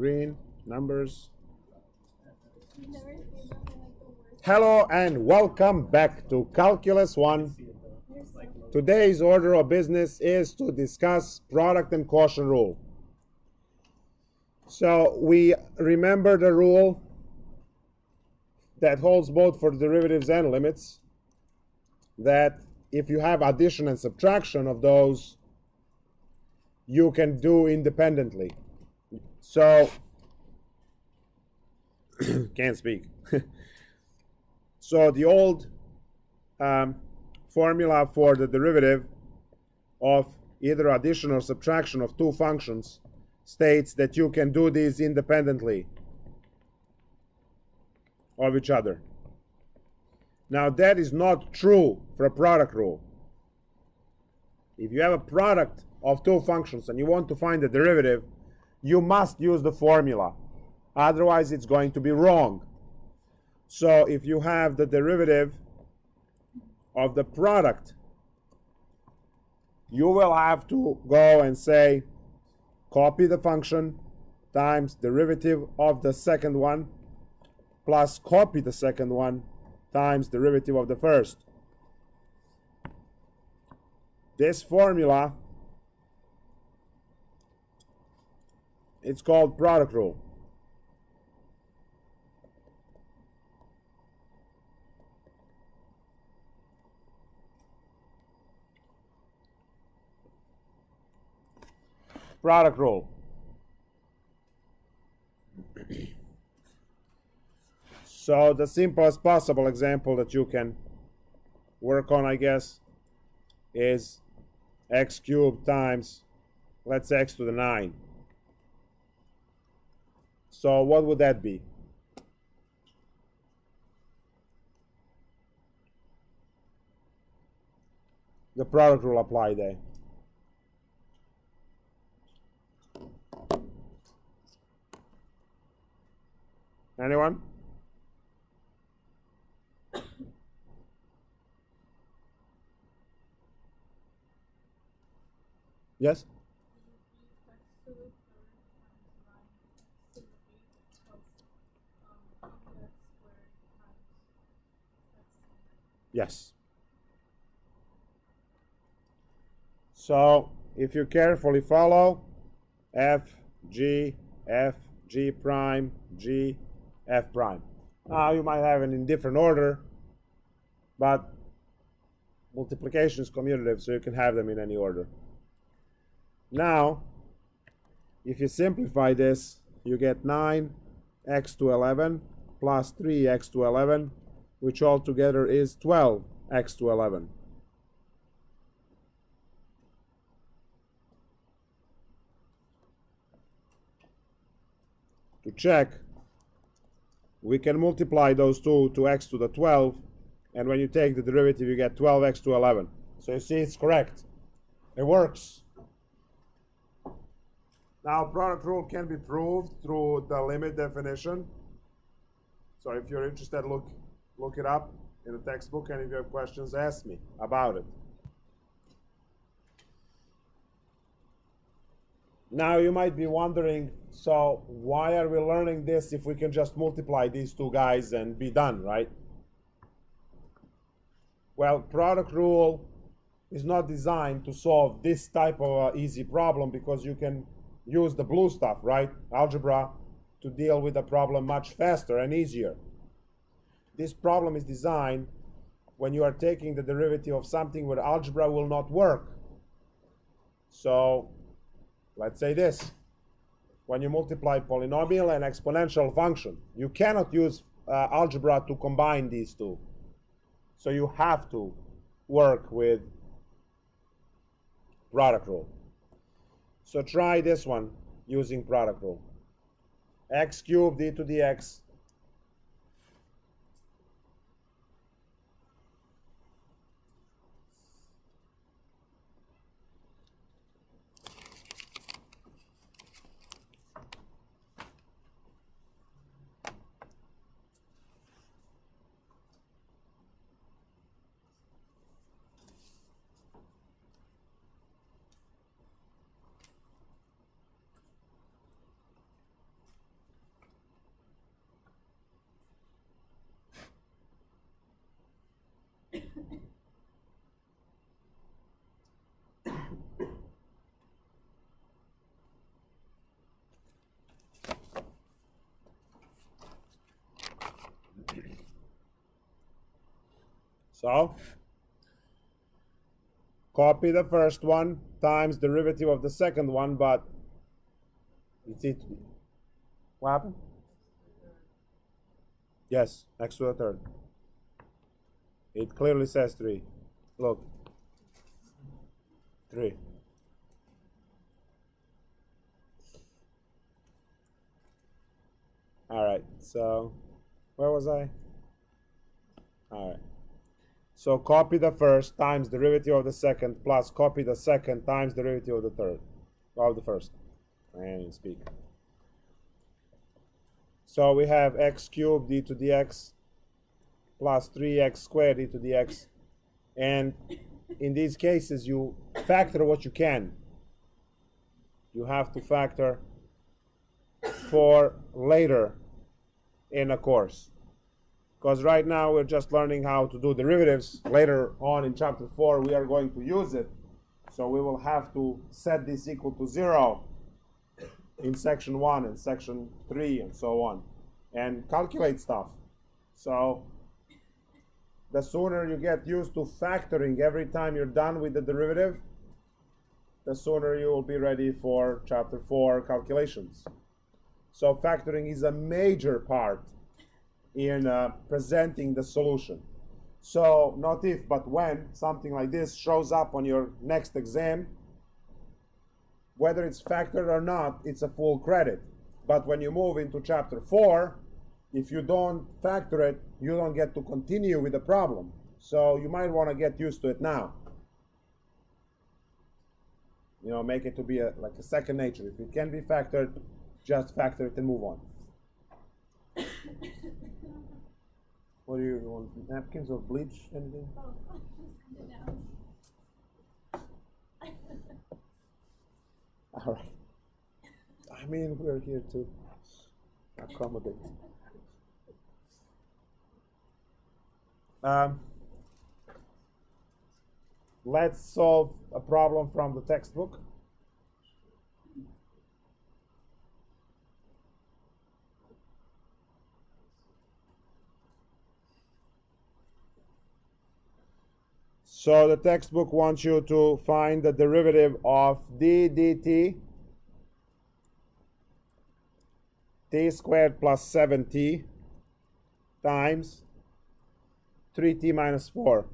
green numbers. Hello and welcome back to Calculus 1. Today's order of business is to discuss product and quotient rule. So we remember the rule that holds both for derivatives and limits, that if you have addition and subtraction of those, you can do independently. So, can't speak. So the old formula for the derivative of either addition or subtraction of two functions states that you can do these independently of each other. Now that is not true for a product rule. If you have a product of two functions and you want to find the derivative, you must use the formula. Otherwise it's going to be wrong. So if you have the derivative of the product, you will have to go and say copy the function times derivative of the second one plus copy the second one times derivative of the first. This formula, it's called product rule. Product rule. So the simplest possible example that you can work on, I guess, is x cubed times, let's say, x to the 9. So what would that be? The product rule applied there. Anyone? Yes? Yes. So if you carefully follow, F, G prime, G, F prime. Now you might have it in different order, but multiplication is commutative, so you can have them in any order. Now, if you simplify this, you get 9x to 11 plus 3x to 11, which altogether is 12x to 11. To check, we can multiply those two to x to the 12, and when you take the derivative, you get 12x to 11. So you see it's correct. It works. Now, product rule can be proved through the limit definition. So if you're interested, look it up in the textbook, and if you have questions, ask me about it. Now you might be wondering, so why are we learning this if we can just multiply these two guys and be done, right? Well, product rule is not designed to solve this type of easy problem, because you can use the blue stuff, right? Algebra, to deal with the problem much faster and easier. This problem is designed when you are taking the derivative of something where algebra will not work. So let's say this. When you multiply polynomial and exponential function, you cannot use algebra to combine these two. So you have to work with product rule. So try this one using product rule. X cubed e to the x So copy the first one times derivative of the second one, but it's it. What happened? Yes, x to the third. It clearly says 3. Look. 3. All right, so where was I? All right. So copy the first times derivative of the second plus copy the second times derivative of the third, of the first. And speak. So we have x cubed d to dx plus 3x squared d to dx. And in these cases, you factor what you can. You have to factor for later in a course. Because right now we're just learning how to do derivatives. Later on in chapter 4, we are going to use it. So we will have to set this equal to 0 in section 1 and section 3 and so on, and calculate stuff. So the sooner you get used to factoring every time you're done with the derivative, the sooner you will be ready for chapter 4 calculations. So factoring is a major part in presenting the solution. So not if, but when something like this shows up on your next exam, whether it's factored or not, it's a full credit. But when you move into chapter 4, if you don't factor it, you don't get to continue with the problem. So you might want to get used to it now. You know, make it to be like a second nature. If it can be factored, just factor it and move on. What do you want? Napkins or bleach? Anything? All right. I mean, we're here to accommodate. Let's solve a problem from the textbook. So the textbook wants you to find the derivative of d dt t squared plus 7t times 3t minus 4.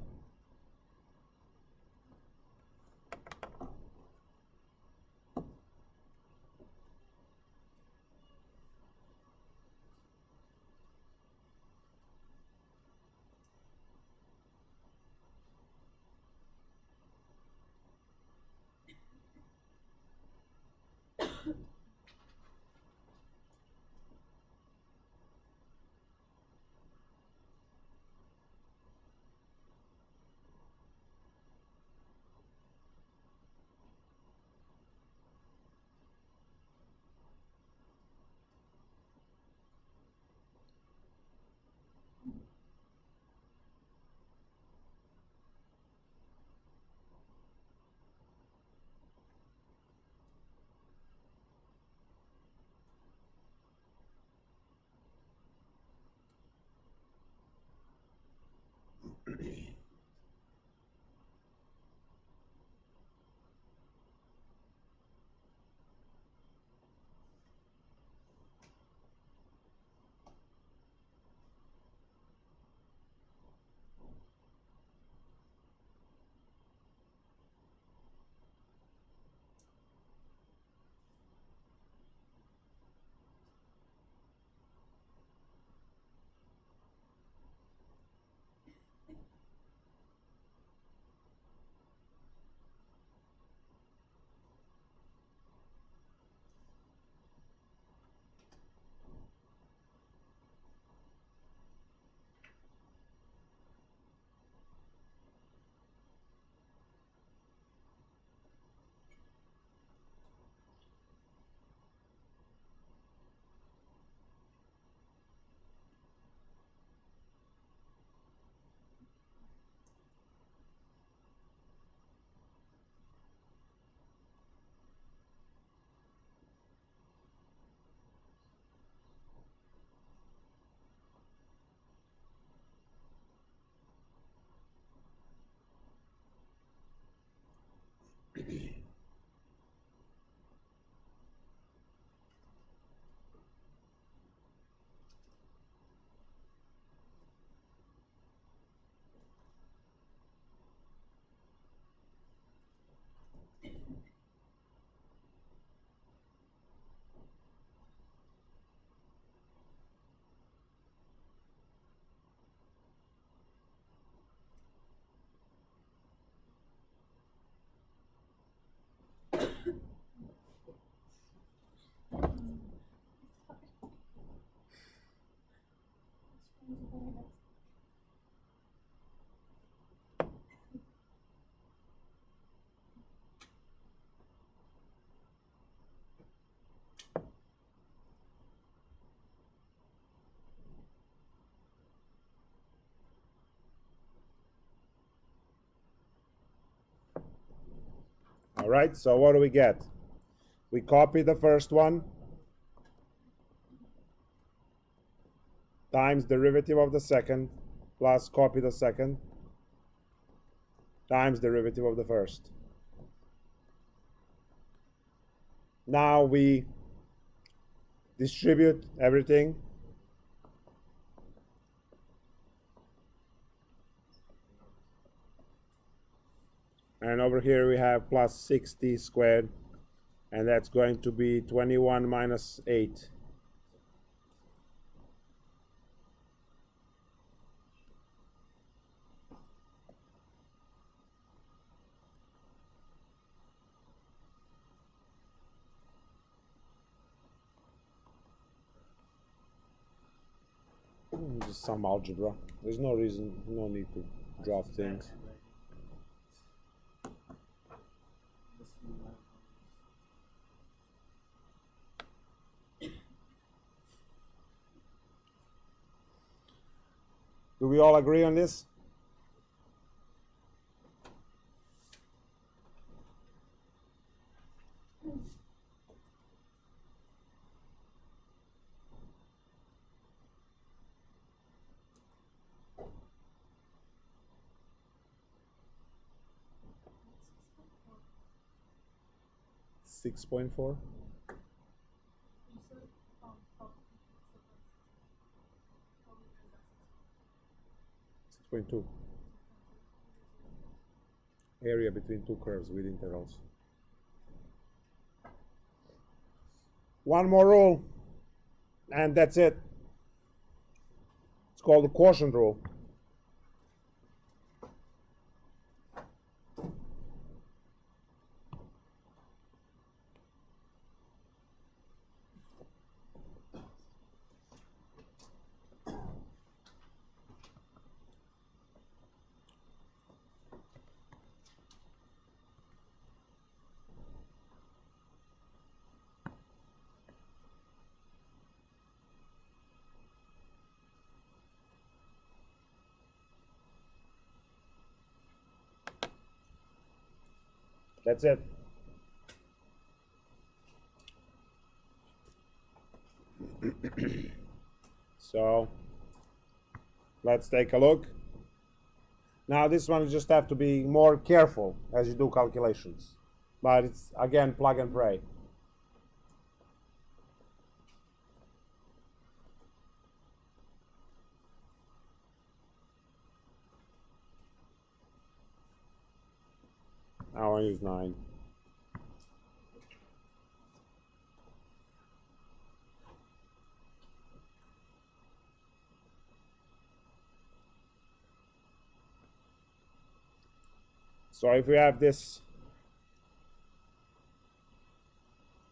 All right, so what do we get? We copy the first one times derivative of the second plus copy the second times derivative of the first. Now we distribute everything. And over here we have plus 60 squared, and that's going to be 21 minus 8. Just some algebra. There's no reason, no need to draw things. Do we all agree on this? Six 6.4. 6.2. Area between two curves with intervals. One more rule, and that's it. It's called the quotient rule. That's it. So let's take a look. Now this one you just have to be more careful as you do calculations, but it's again plug and pray. Now I use 9. So if we have this,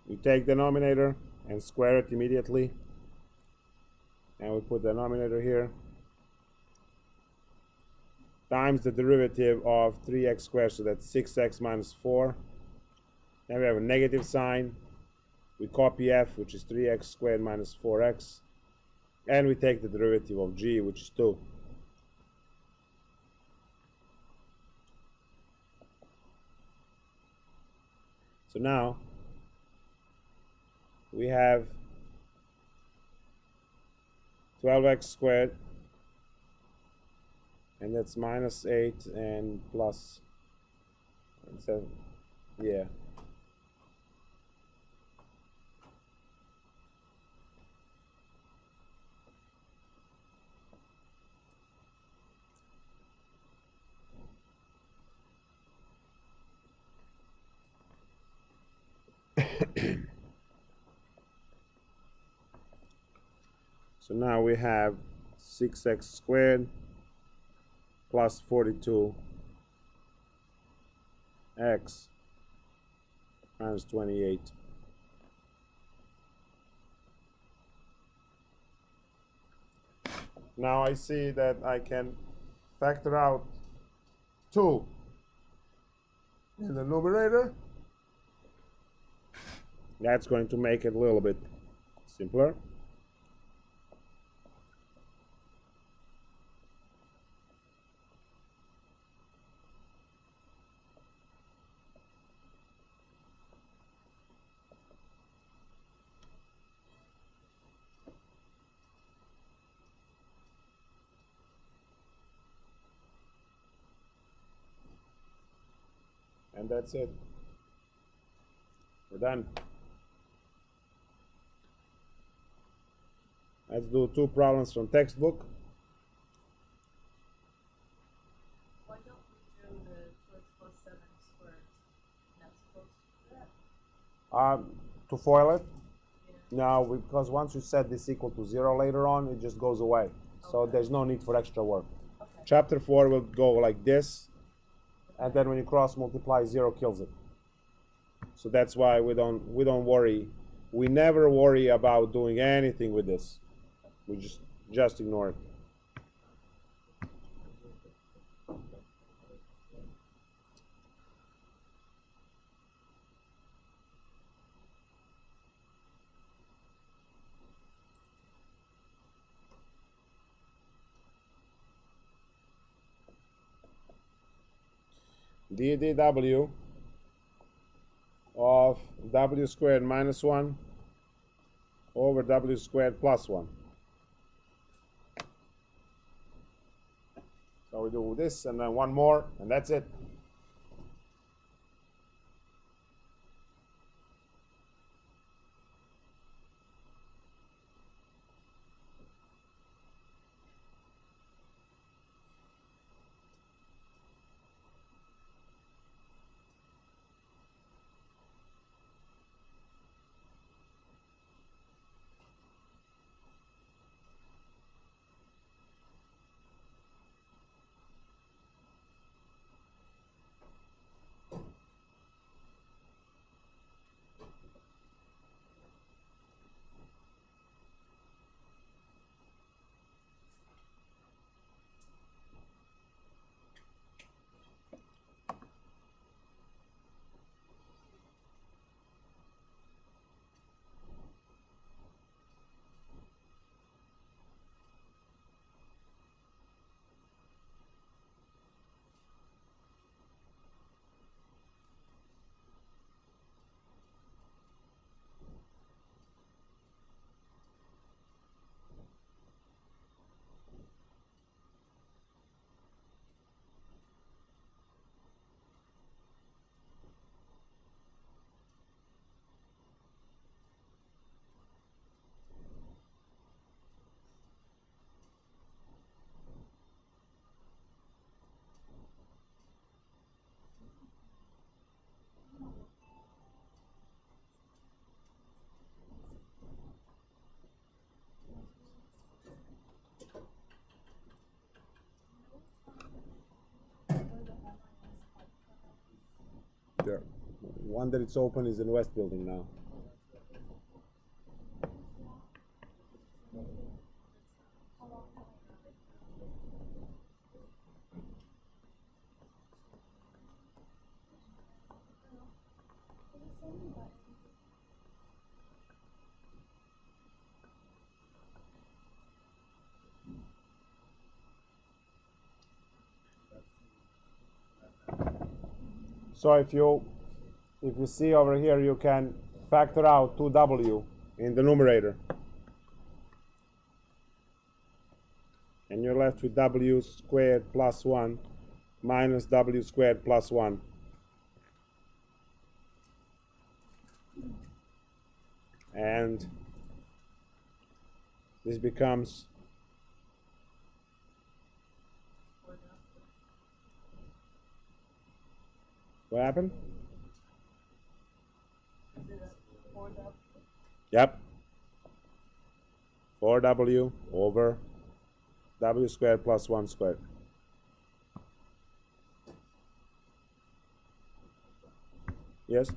we take the denominator and square it immediately, and we put the denominator here, times the derivative of 3x squared, so that's 6x minus 4. Then we have a negative sign. We copy f, which is 3x squared minus 4x, and we take the derivative of g, which is 2. So now we have 12x squared, and that's minus 8 and plus 7. Yeah. So now we have 6x squared plus 42x minus 28. Now I see that I can factor out 2 in the numerator. That's going to make it a little bit simpler. And that's it. We're done. Let's do 2 problems from textbook. Why don't we do the 2x plus 7 squared? Not supposed to do that? To FOIL it? Yeah. No, because once you set this equal to 0 later on, it just goes away. So Okay. there's no need for extra work. Okay. Chapter 4 will go like this, and then when you cross multiply, 0 kills it. So that's why we don't worry. We never worry about doing anything with this. We just ignore it. DDW of w squared minus 1 over w squared plus 1. So we do this and then one more, and that's it. The one that it's open is in West Building now. So if you see over here, you can factor out 2w in the numerator. And you're left with w squared plus 1 minus w squared plus 1. And this becomes what happened? Is it a 4W? Yep. 4w over w squared plus 1 squared. Yes?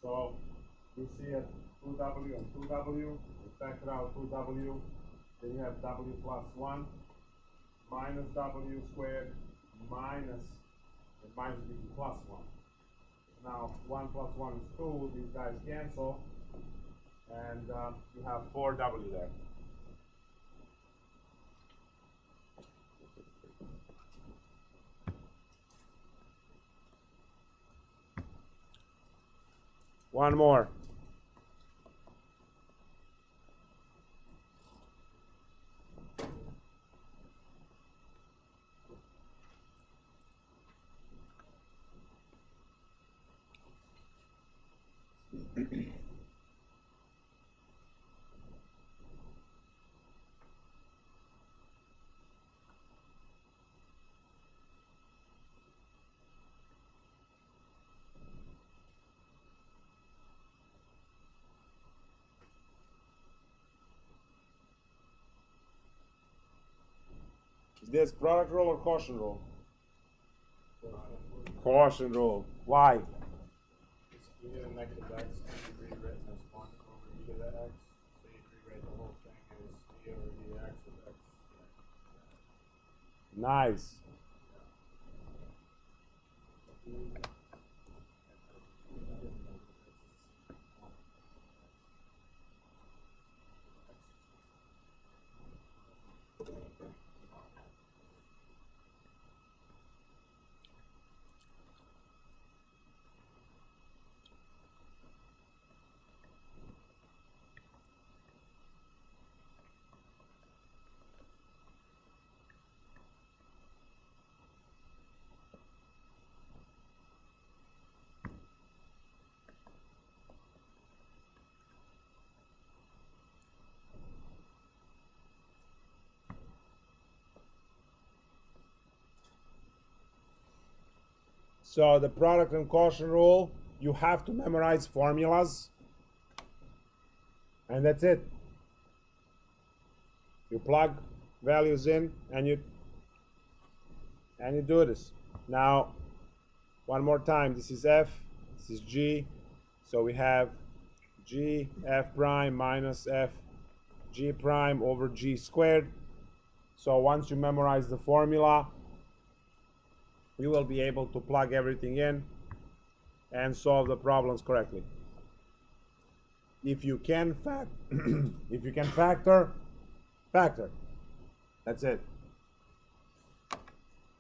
So you see it 2w and 2w, you factor out 2w, then you have w plus 1 minus w squared minus, and minus being plus 1. Now 1 plus 1 is 2, these guys cancel, and you have 4w there. One more. Is this product rule or quotient rule? Quotient rule. Why? You get a negative x and you rewritten as 1 over e to the x, so you rewrite the whole thing as d over dx of x. Nice. So the product and quotient rule, you have to memorize formulas, and that's it. You plug values in and you do this. Now, one more time, this is f, this is g, so we have g f prime minus f g prime over g squared. So once you memorize the formula, you will be able to plug everything in and solve the problems correctly. If you can factor, factor. That's it.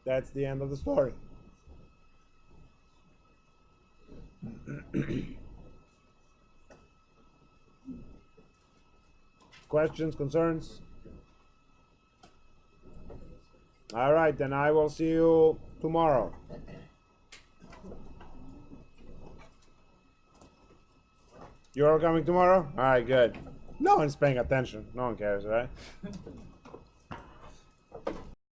That's the end of the story. Questions, concerns? All right, then I will see you tomorrow. You're coming tomorrow? All right, good. No one's paying attention. No one cares, right?